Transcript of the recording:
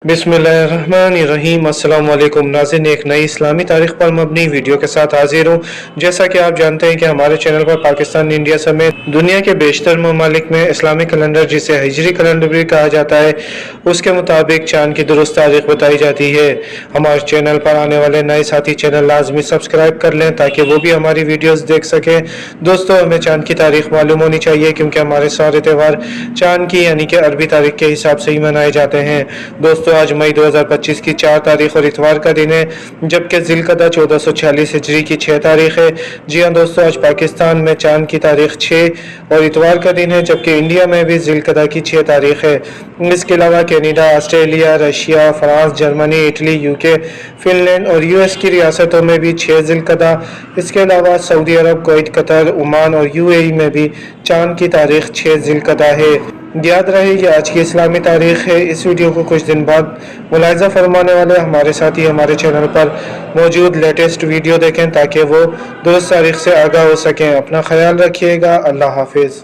बिस्मिल्लाहिर्रहमानिर्रहीम। अस्सलाम वालेकुम नाज़रीन, एक नई इस्लामी तारीख पर मबनी वीडियो के साथ हाजिर हूँ। जैसा कि आप जानते हैं कि हमारे चैनल पर पाकिस्तान, इंडिया समेत दुनिया के बेशतर ममालिक में इस्लामी कैलेंडर, जिसे हिजरी कैलेंडर भी कहा जाता है, उसके मुताबिक चाँद की दुरुस्त तारीख बताई जाती है। हमारे चैनल पर आने वाले नए साथी चैनल लाजमी सब्सक्राइब कर लें ताकि वो भी हमारी वीडियोस देख सकें। दोस्तों, हमें चाँद की तारीख मालूम होनी चाहिए क्योंकि हमारे सारे त्यौहार चाँद की यानी कि अरबी तारीख के हिसाब से ही मनाए जाते हैं। दोस्तों, आज मई 2025 की 4 तारीख और इतवार का दिन है, जबकि ज़िलक़दा 1446 हिजरी की 6 तारीख है। जी हाँ दोस्तों, आज पाकिस्तान में चाँद की तारीख 6 और इतवार का दिन है, जबकि इंडिया में भी ज़िलक़दा की 6 तारीख है। इसके अलावा Canada, Australia, Russia, France, Germany, Italy, UK, Finland और यूएस की रियासतों में भी 6 ज़िलक़दा। इसके अलावा सऊदी अरब, कुवैत, कतर, ओमान और यूएई में भी चाँद की तारीख 6 ज़िलक़दा है। याद रहे कि आज की इस्लामी तारीख है। इस वीडियो को कुछ दिन बाद मुलाहिज़ा फरमाने वाले हमारे साथी हमारे चैनल पर मौजूद लेटेस्ट वीडियो देखें ताकि वो दुरुस्त तारीख से आगाह हो सकें। अपना ख्याल रखिएगा। अल्लाह हाफिज़।